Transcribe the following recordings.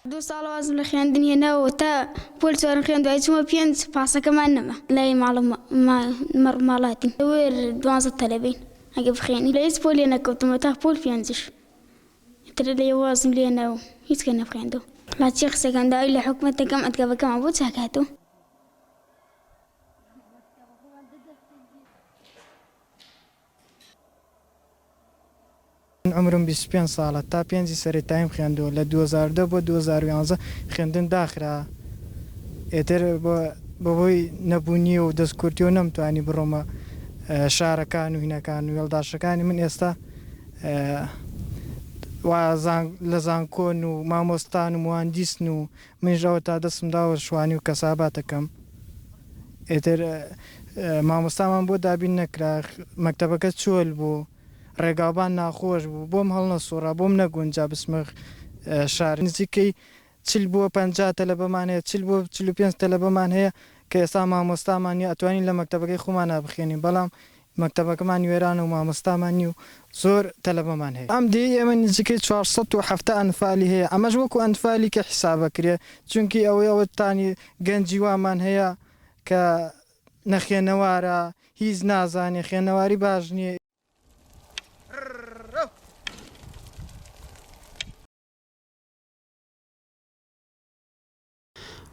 دو سال وازم لخياندني أنا وتا بول سوار خياندو أيش ما بينس فاسا كمان نما لا معلومة ما مرمالاتي وير دوانز الطلبين أجيب خياني ليس بولي أنا كنت متاه بول فينزش ترى لي وازم لي أنا يسكن خياندو لا تشيخ سكندا إلا حكمة كم أتقبل كم عبود سكاتو عمرم 25 ساڵە تا پێنجی سەرەتاییم خوێندووە لە 2010 بۆ 2011 خوێندن داخرا ئێتر بەهۆی نەبوونی و دەستکورتیەوە نەمتوانی بڕۆمە شارەکان و هینەکان و هێڵداشەکانی من ئێستا لە زانکۆن و مامۆستان و موهاندیسن و منژەوە تا دەستمداوە شوانی و کەساباتەکەم ئێتر مامۆستامان بۆ دابین نەکرا مەکتەبەکە چۆل بوو ڕێگاوبان ناخۆش بوو بۆم هەڵنەسووڕا بۆم نەگونجا بسمە شار نزیکەی 40 بۆ 50 تەلەبەمان هەیە 40 بۆ 45 تەلەبەمان هەیە کە ئێستا مامۆستامانی ئەتوانین لە مەکتەبەکەی خۆمان بخوێنین بەڵام مەکتەبەکەمان وێرانە و مامۆستامانی و زۆر تەلەبەمان هەیە ئەم دی ئێمە نزیکەی 470 ئەنفالی هەیە ئەمەش وەکو ئەنفالی کە حیسابەکرێ چونکی ئەوەتانی گەنجی وامان هەیە کە نەخێنەوارە هیچ نازانێ خوێنەواری باش نییە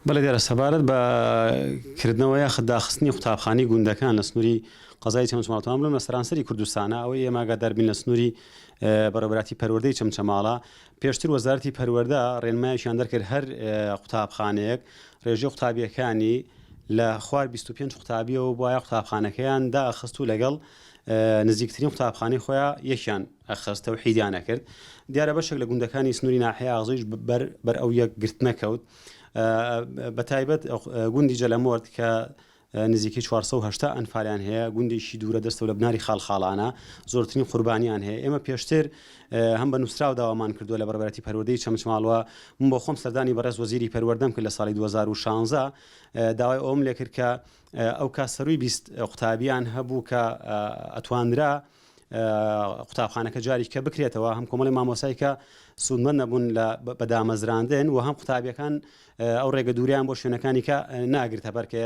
بەڵێ دیارە سەبارەت بە کردنەوە یاخە داخستنی قوتابخانەی گوندەکان لە سنووری قەزای چەمچەماڵەوان بڵێم لە سەرانسەری کوردستانە ئەوەی ئێمە ئاگاداربین لە سنووری بەڕێوەبەراتی پەروەردەی چەمچەماڵە پێشتر وەزارەتی پەروەردە ڕێنماییشیان دەرکرد هەر قوتابخانەیەک ڕێژەی قوتابیەکانی لە خوار 25 قوتابیەوە بۆیە قوتابخانەکەیان داخست و لەگەڵ نزیکترین قوتابخانەی خۆیان یەکیان ئەخستە و حیدیانە کرد دیارە بەشێک لە گوندەکانی سنووری ناحەیە ئاغزیش بەر ئەو یەک گرت نەکەوت بە تایبەت گوندی جەلەمۆرد کە نزیکەی 480 ئەنفالیان هەیە گوندێکی دوورە دەستە و لە بناری خاڵخاڵانە زۆرترین قوربانیان هەیە ئێمە پێشتر هەم بە نووسراو داوامان کردووە لە بەڕێوەبەراتی پەروەردەی چەمچەماڵەوە من بۆ خۆم سەردانی بەڕێز وەزیری پەروەردەم کرد لە ساڵی 2016 داوای ئەوم لێ کرد کە ئەو کاسەرووی 20 قوتابیان هەبوو کە ئەتوانرا قوتابخانەکە جاریکە بکرێتەوە هەم کۆمەڵی مامۆسای کە سوودمەند نەبوون لە بەدامەزراندن و هەم قوتابیەکان ئەو ڕێگە دووریان بۆ شوێنەکانی کە ناگرتە بەرکە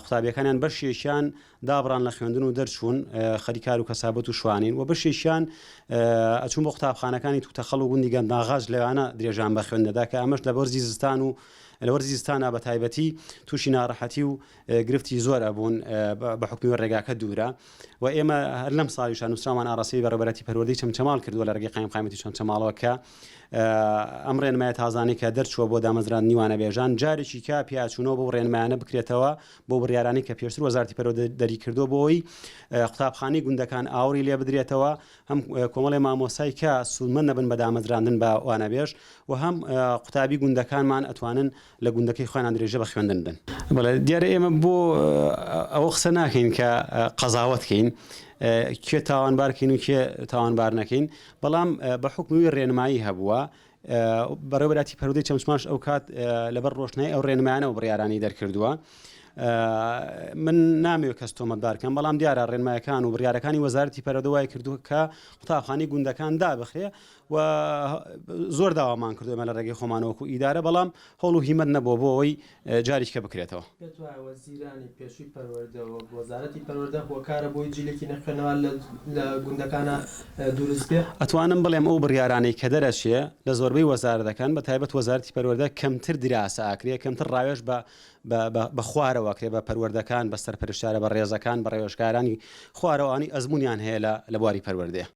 قوتابیەکانیان بەشێکیان دابڕان لە خوێندن و دەرچوون خەریکار و کەسابەت و شوانین و بەشێکیان ئەچوون بۆ قوتابخانەکانی توتەخەڵ و گوندی گەنداغاژ لەوانە درێژان بە خوێندەدا کە ئەمەش لە بەرزی زستان و لە وەرزی زستانە بە تایبەتی تووشی ناڕەحەتی و گرفتی زۆر ئەبوون بە حکمی ڕێگاکە دوورە و ئێمە هەر لەم ساڵیشان نووسرامان ئاڕاستەی بەڕێوەبەراتی پەروەردەی چەمچەماڵ کردووە لە ڕێگەی قایمقامەتی چەمچەماڵەوە کە ئەم ڕێنمایە تازانەی کە دەرچووە بۆ دامەزراندنی وانەبێژان جارێکی کە پیاچوونەوە بۆ ڕێنمایانە بکرێتەوە بۆ بڕیارانی کە پێشتر وەزارەتی پەروەردەری کردو بۆی قوتابخانەی گوندەکان ئاوری لێ بدرێتەوە هەم کۆمەڵی مامۆسای کە سوودمەند نەبن بە دامەزراندن بە وانەبێژ و هەم قوتابی گوندەکانمان ئەتوانن لە گوندەکەی خۆیان درێژە بە خوێندن بن بەڵێ دیارە ئێمە بۆ ئەوە قسە ناکەین کە قەزاوەتکەین کێ تاوانبارکەین و کێ تاوانبار نەکەین بەڵام بە حکمی ڕێنمایی هەبووە بەڕێوەبەراتی پەروەردەی چەمچەماڵ ئەو کات لەبەر ڕۆشنای ئەو ڕێنمایانە و بڕیارانی دەرکردووە من نامەوێت کەس تۆمەتبارکەم بەڵام دیارە ڕێنمایەکان و بڕیارەکانی وەزارەتی پەروەردە وای کردووە کە قوتابخانەی گوندەکان دابخرێ و زۆر داوامان کردو ئێمە لە ڕێگەی خۆمانەوەکو ئیدارە بەڵام هەوڵ و هیمەت نەبووە بۆ ئەوەی جاریکە بکرێتەوە وەزیرانی پێشووی پەروەردە و وەزارەتی پەروەردە هۆکارە بۆی جیلێکی نەخوێنەوە لە گوندەکانە دروست بێ ئەتوانم بڵێم ئەو بڕیارانەی کە دەرەچێ لە زۆربەی وەزارەتەکان بە تایبەت وەزارەتی پەروەردە کەمتر دراسە ئاکرێ کەمتر ڕاوێژ بە خوارەوە کرێ بە پەروەردەکان بە سەرپەرشتیارە بە ڕێزەکان بە ڕێوەشکارانی خوارەوانی ئەزمونیان هەیە لە بواری پەروەردەیە